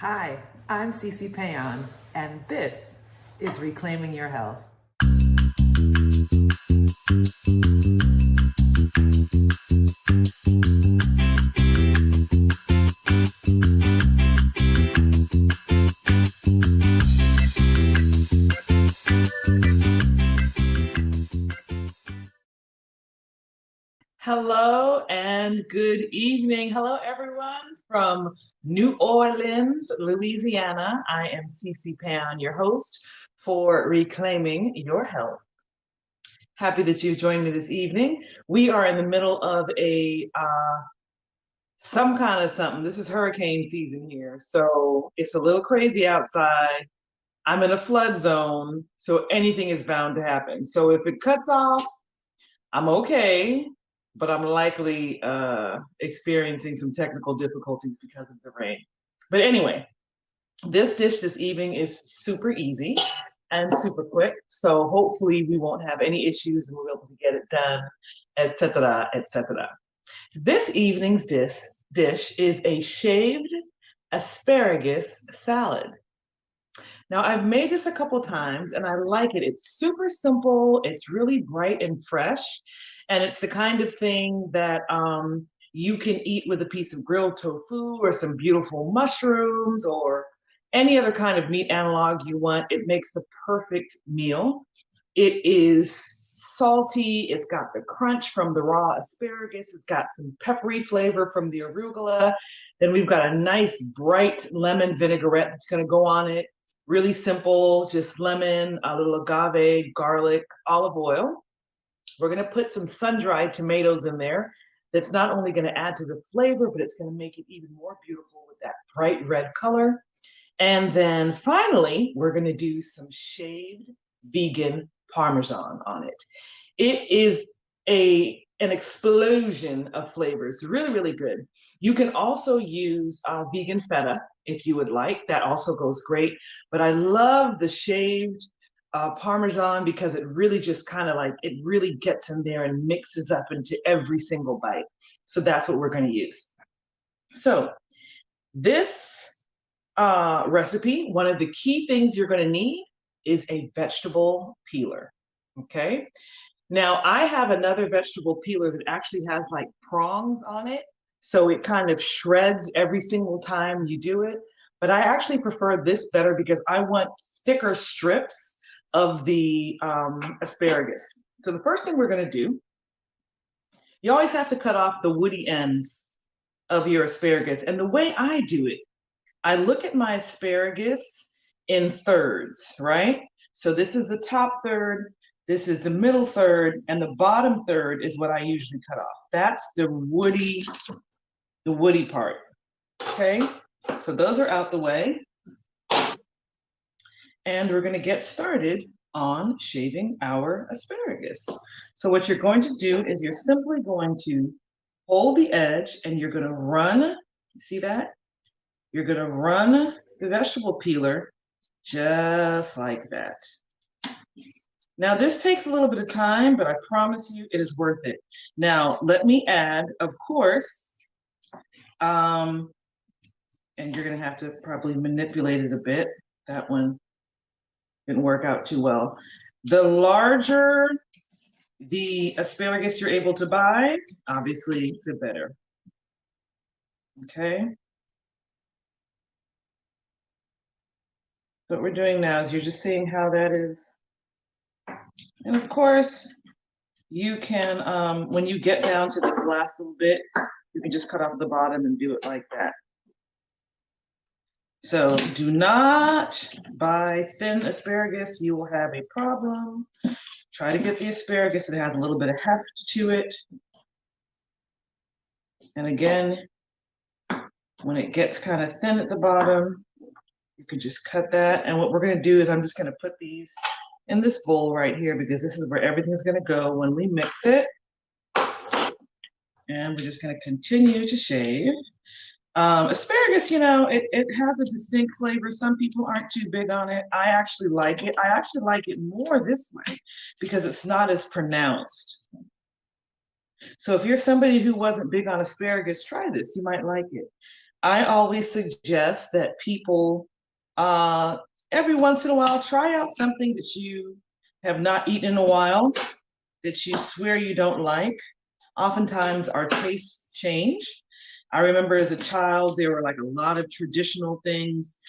Hi, I'm C.C. Péan, and this is Reclaiming Your Health. Hello and good evening. Hello, everyone from New Orleans, Louisiana. I am C.C. Péan, your host for Reclaiming Your Health. Happy that you've joined me this evening. We are in the middle of some kind of something. This is hurricane season here, so it's a little crazy outside. I'm in a flood zone, so anything is bound to happen. So if it cuts off, I'm okay, but I'm likely experiencing some technical difficulties because of the rain. But anyway, this dish this evening is super easy and super quick, so hopefully we won't have any issues and we'll be able to get it done, etc., etc. This evening's dish is a shaved asparagus salad. Now, I've made this a couple times and I like it. It's super simple, it's really bright and fresh, and it's the kind of thing that you can eat with a piece of grilled tofu or some beautiful mushrooms or any other kind of meat analog you want. It makes the perfect meal. It is salty, it's got the crunch from the raw asparagus, it's got some peppery flavor from the arugula. Then we've got a nice bright lemon vinaigrette that's going to go on it. Really simple, just lemon, a little agave, garlic, olive oil. We're going to put some sun-dried tomatoes in there. That's not only going to add to the flavor, but it's going to make it even more beautiful with that bright red color. And then finally, we're going to do some shaved vegan Parmesan on it. It is an explosion of flavors, really, really good. You can also use vegan feta if you would like. That also goes great. But I love the shaved Parmesan because it really just kind of like, it really gets in there and mixes up into every single bite. So that's what we're going to use. So this recipe, one of the key things you're going to need is a vegetable peeler. Okay. Now I have another vegetable peeler that actually has like prongs on it. So it kind of shreds every single time you do it. But I actually prefer this better because I want thicker strips of the asparagus. So the first thing we're going to do, you always have to cut off the woody ends of your asparagus. And the way I do it, I look at my asparagus in thirds, right? So this is the top third, this is the middle third, and the bottom third is what I usually cut off. That's the woody part, okay? So those are out the way. And we're gonna get started on shaving our asparagus. So what you're going to do is you're simply going to hold the edge and you're gonna run, see that? You're gonna run the vegetable peeler just like that. Now this takes a little bit of time, but I promise you it is worth it. Now let me add, of course, and you're gonna have to probably manipulate it a bit. That one didn't work out too well. The larger the asparagus you're able to buy, obviously the better. Okay. What we're doing now is you're just seeing how that is. And of course, you can, when you get down to this last little bit, you can just cut off the bottom and do it like that. So do not buy thin asparagus, you will have a problem. Try to get the asparagus that has a little bit of heft to it. And again, when it gets kind of thin at the bottom, you can just cut that. And what we're gonna do is I'm just gonna put these in this bowl right here because this is where everything's gonna go when we mix it. And we're just gonna continue to shave. Asparagus, you know, it has a distinct flavor. Some people aren't too big on it. I actually like it. I actually like it more this way because it's not as pronounced. So if you're somebody who wasn't big on asparagus, try this. You might like it. I always suggest that people uh, every once in a while try out something that you have not eaten in a while, that you swear you don't like. Oftentimes our tastes change. I remember as a child, there were like a lot of traditional things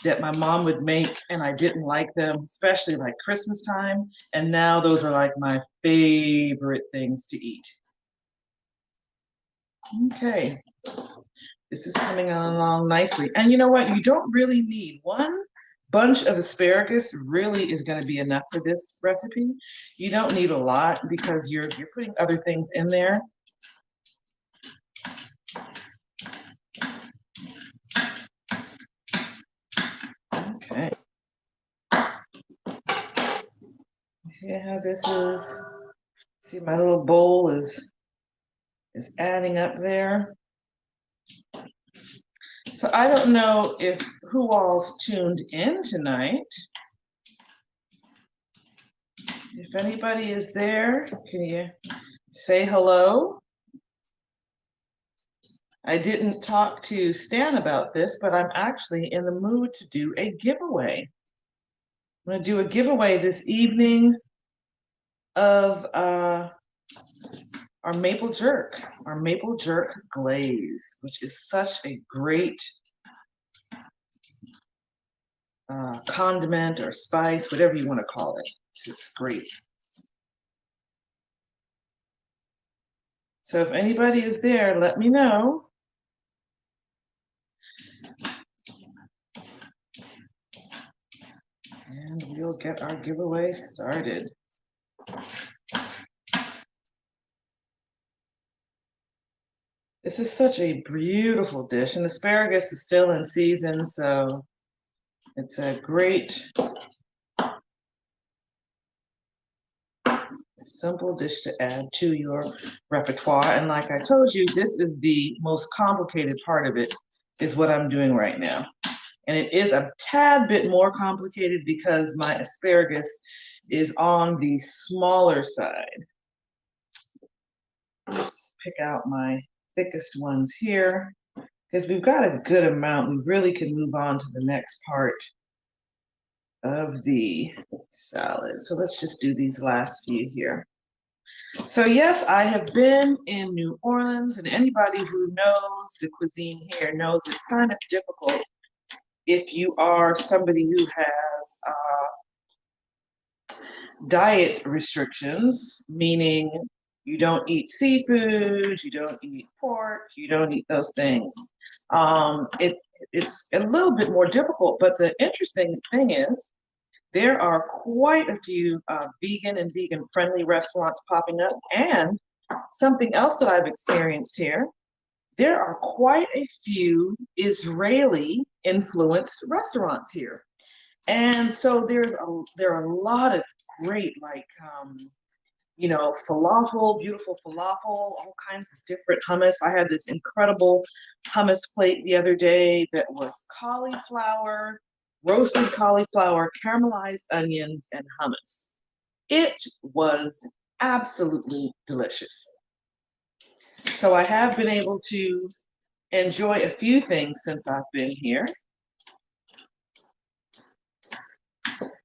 that my mom would make, and I didn't like them, especially like Christmas time. And now those are like my favorite things to eat. Okay, this is coming along nicely. And you know what? You don't really need one bunch of asparagus really is going to be enough for this recipe. You don't need a lot because you're putting other things in there. Okay. See how this is? See, my little bowl is adding up there. So I don't know if who all's tuned in tonight. If anybody is there, can you say hello? I didn't talk to Stan about this, but I'm actually in the mood to do a giveaway. I'm going to do a giveaway this evening of our maple jerk glaze, which is such a great condiment or spice, whatever you want to call it. It's great. So if anybody is there, let me know. And we'll get our giveaway started. This is such a beautiful dish, and asparagus is still in season, so it's a great, simple dish to add to your repertoire. And like I told you, this is the most complicated part of it, is what I'm doing right now. And it is a tad bit more complicated because my asparagus is on the smaller side. Just pick out my thickest ones here because we've got a good amount. We really can move on to the next part of the salad. So let's just do these last few here. So yes, I have been in New Orleans, and anybody who knows the cuisine here knows it's kind of difficult if you are somebody who has diet restrictions, meaning you don't eat seafood, you don't eat pork, you don't eat those things. It's a little bit more difficult, but the interesting thing is there are quite a few vegan and vegan friendly restaurants popping up. And something else that I've experienced here, there are quite a few Israeli influenced restaurants here. And so there are a lot of great falafel, beautiful falafel, all kinds of different hummus. I had this incredible hummus plate the other day that was cauliflower, roasted cauliflower, caramelized onions, and hummus. It was absolutely delicious. So I have been able to enjoy a few things since I've been here.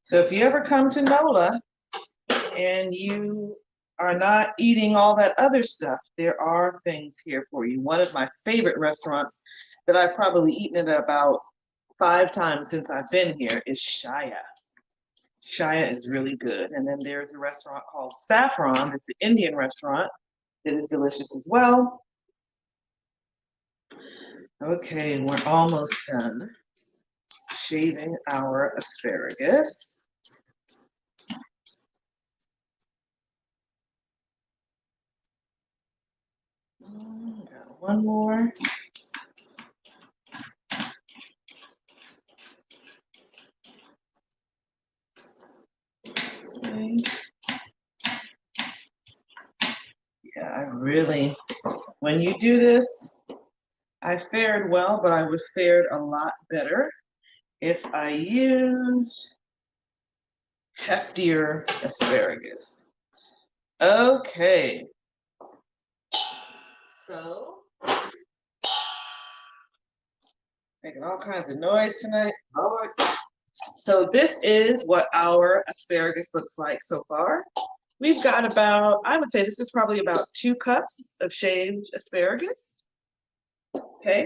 So if you ever come to NOLA and you are not eating all that other stuff, there are things here for you. One of my favorite restaurants that I've probably eaten at about 5 times since I've been here is Shaya. Shaya is really good. And then there's a restaurant called Saffron. It's an Indian restaurant that is delicious as well. Okay, we're almost done shaving our asparagus. Got one more. Okay. Yeah, when you do this, I fared well, but I would have fared a lot better if I used heftier asparagus. Okay, So, making all kinds of noise tonight. Lord. So this is what our asparagus looks like so far. We've got about, I would say this is probably about 2 cups of shaved asparagus. Okay.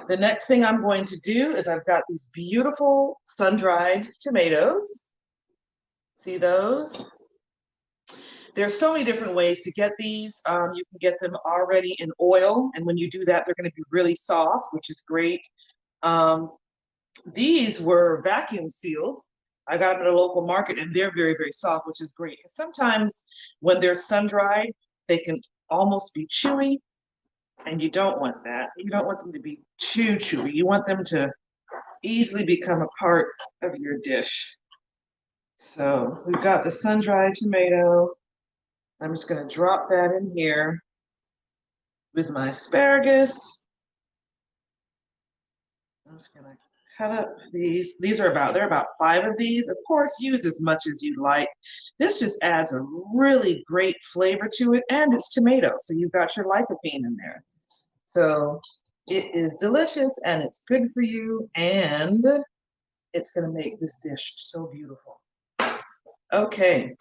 The next thing I'm going to do is I've got these beautiful sun-dried tomatoes. See those? There's so many different ways to get these. You can get them already in oil, and when you do that, they're going to be really soft, which is great. These were vacuum sealed. I got them at a local market, and they're very, very soft, which is great. Because sometimes when they're sun-dried, they can almost be chewy, and you don't want that. You don't want them to be too chewy. You want them to easily become a part of your dish. So we've got the sun-dried tomato. I'm just going to drop that in here with my asparagus. I'm just going to cut up these. They're about 5 of these. Of course, use as much as you like. This just adds a really great flavor to it, and it's tomato, so you've got your lycopene in there. So it is delicious, and it's good for you, and it's going to make this dish so beautiful. Okay,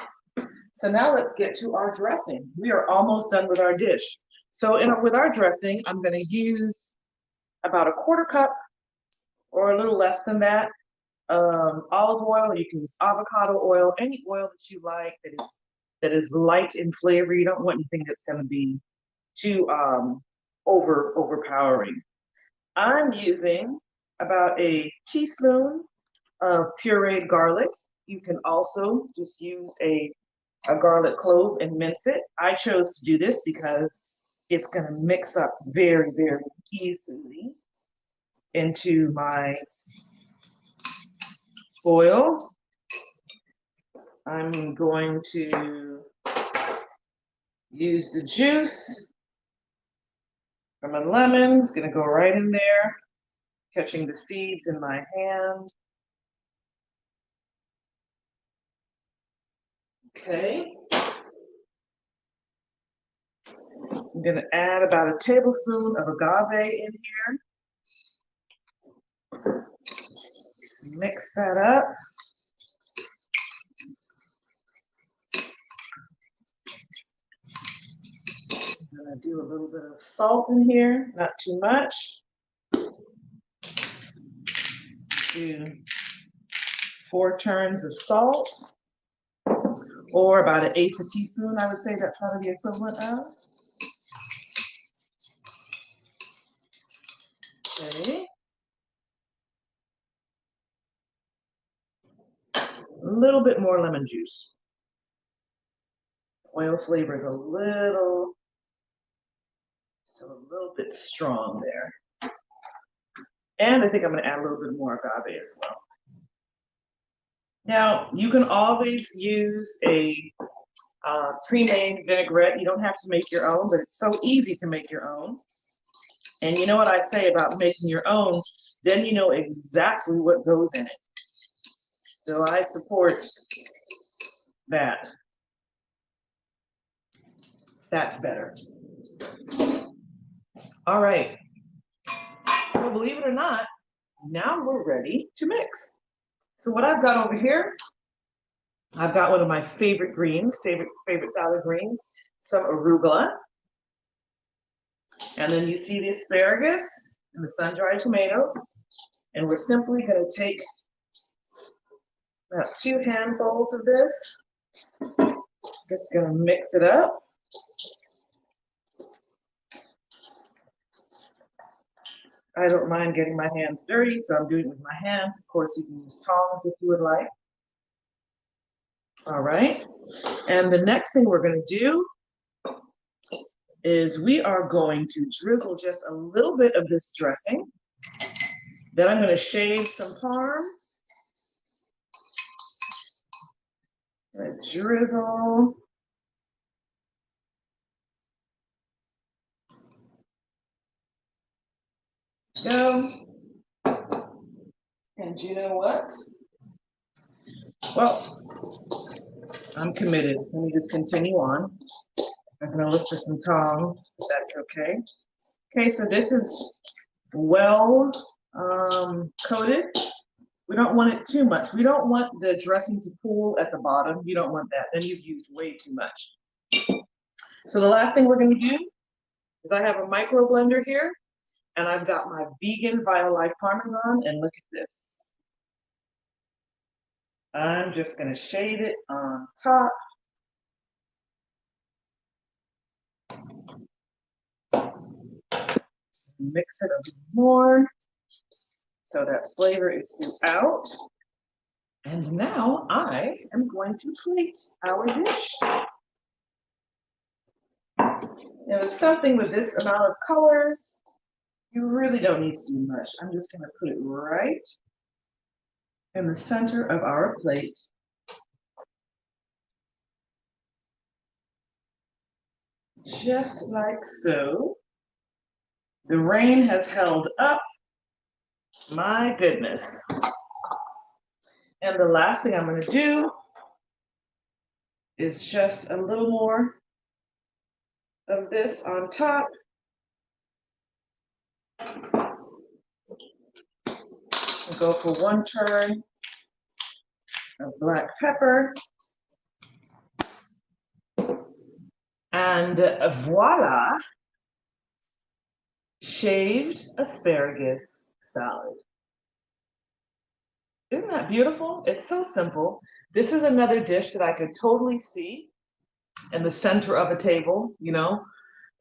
so now let's get to our dressing. We are almost done with our dish. So with our dressing, I'm going to use about a 1/4 cup or a little less than that olive oil. You can use avocado oil, any oil that you like that is light in flavor. You don't want anything that's going to be too overpowering. I'm using about a teaspoon of pureed garlic. You can also just use a garlic clove and mince it. I chose to do this because it's going to mix up very, very easily into my oil. I'm going to use the juice from a lemon. It's going to go right in there, catching the seeds in my hand. Okay. I'm going to add about a tablespoon of agave in here. Just mix that up. I'm going to do a little bit of salt in here, not too much. Do 4 turns of salt, or about 1/8 a teaspoon, I would say that's probably the equivalent of. Okay. A little bit more lemon juice. Oil flavor is a little bit strong there. And I think I'm going to add a little bit more agave as well. Now, you can always use a pre-made vinaigrette. You don't have to make your own, but it's so easy to make your own. And you know what I say about making your own, then you know exactly what goes in it. So I support that. That's better. All right. So believe it or not, now we're ready to mix. So what I've got over here, I've got one of my favorite greens, favorite salad greens, some arugula. And then you see the asparagus and the sun-dried tomatoes. And we're simply going to take about 2 handfuls of this. Just going to mix it up. I don't mind getting my hands dirty, so I'm doing it with my hands. Of course, you can use tongs if you would like. All right. And the next thing we're going to do is we are going to drizzle just a little bit of this dressing. Then I'm going to shave some parm. Drizzle. Go. And you know what? Well, I'm committed. Let me just continue on. I'm gonna look for some tongs, but that's okay. Okay, so this is well coated. We don't want it too much. We don't want the dressing to pool at the bottom. You don't want that. Then you've used way too much. So the last thing we're gonna do is I have a micro blender here and I've got my vegan Violife Parmesan, and look at this. I'm just gonna shade it on top. Mix it a little more so that flavor is throughout. And now I am going to plate our dish. Now, something with this amount of colors, you really don't need to do much. I'm just gonna put it right in the center of our plate. Just like so. The rain has held up. My goodness. And the last thing I'm gonna do is just a little more of this on top. I'll go for one turn of black pepper. And voila, shaved asparagus salad. Isn't that beautiful? It's so simple. This is another dish that I could totally see in the center of a table, you know.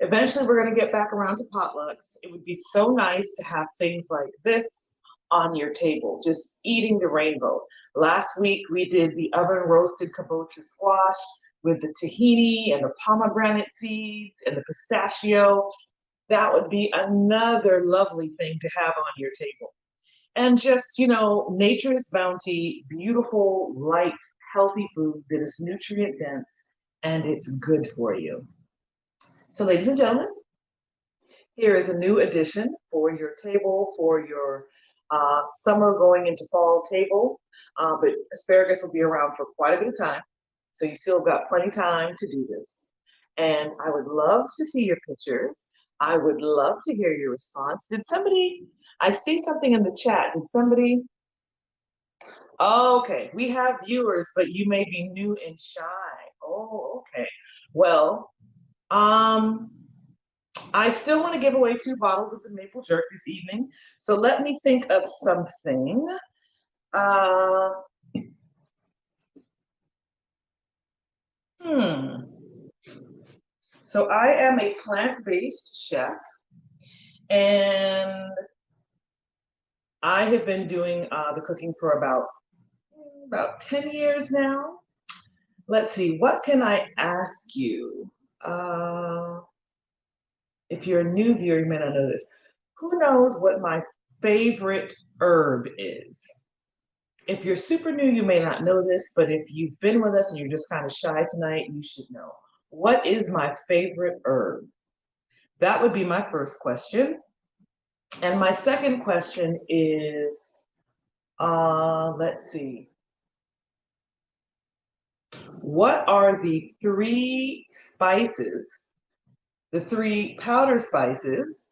Eventually we're gonna get back around to potlucks. It would be so nice to have things like this on your table, just eating the rainbow. Last week we did the oven roasted kabocha squash with the tahini and the pomegranate seeds and the pistachio. That would be another lovely thing to have on your table. And just, you know, nature's bounty, beautiful, light, healthy food that is nutrient dense and it's good for you. So, ladies and gentlemen, here is a new addition for your table, for your summer going into fall table. But asparagus will be around for quite a bit of time. So you still got plenty of time to do this. And I would love to see your pictures. I would love to hear your response. Did somebody, I see something in the chat. Did somebody, oh, okay, we have viewers, but you may be new and shy. Oh, okay. Well, I still want to give away 2 bottles of the maple jerk this evening. So let me think of something. Uh, hmm. So I am a plant-based chef, and I have been doing the cooking for about 10 years now. Let's see, what can I ask you? If you're a new viewer, you may not know this. Who knows what my favorite herb is? If you're super new, you may not know this, but if you've been with us and you're just kind of shy tonight, you should know. What is my favorite herb? That would be my first question. And my second question is, let's see. What are the 3 spices, the 3 powder spices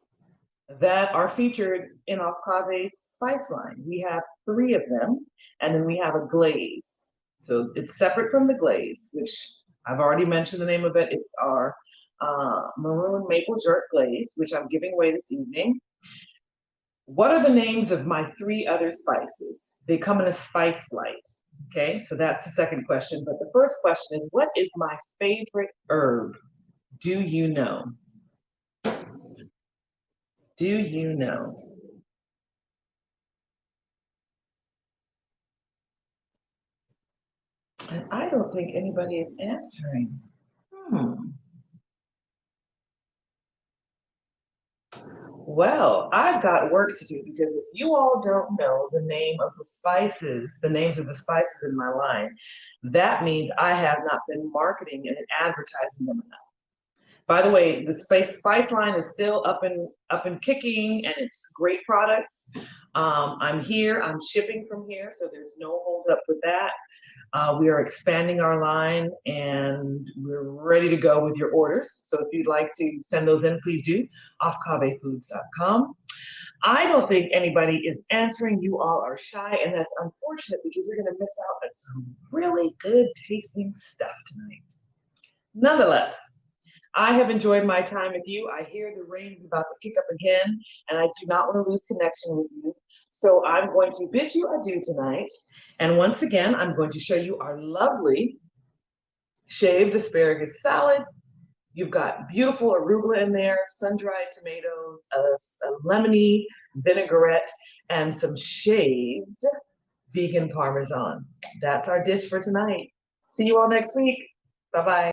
that are featured in Octave's spice line? We have 3 of them, and then we have a glaze. So it's separate from the glaze, which I've already mentioned the name of it. It's our maroon maple jerk glaze, which I'm giving away this evening. What are the names of my 3 other spices? They come in a spice light. Okay, so that's the second question. But the first question is, what is my favorite herb? Do you know? Do you know? And I don't think anybody is answering. Well, I've got work to do because if you all don't know the name of the spices, the names of the spices in my line, that means I have not been marketing and advertising them enough. By the way, the spice line is still up and kicking, and it's great products. I'm here. I'm shipping from here, so there's no hold up with that. We are expanding our line and we're ready to go with your orders. So if you'd like to send those in, please do, offcavefoods.com. I don't think anybody is answering. You all are shy, and that's unfortunate because you're going to miss out on some really good tasting stuff tonight. Nonetheless, I have enjoyed my time with you. I hear the rain is about to kick up again, and I do not want to lose connection with you. So I'm going to bid you adieu tonight. And once again, I'm going to show you our lovely shaved asparagus salad. You've got beautiful arugula in there, sun-dried tomatoes, a lemony vinaigrette, and some shaved vegan parmesan. That's our dish for tonight. See you all next week. Bye-bye.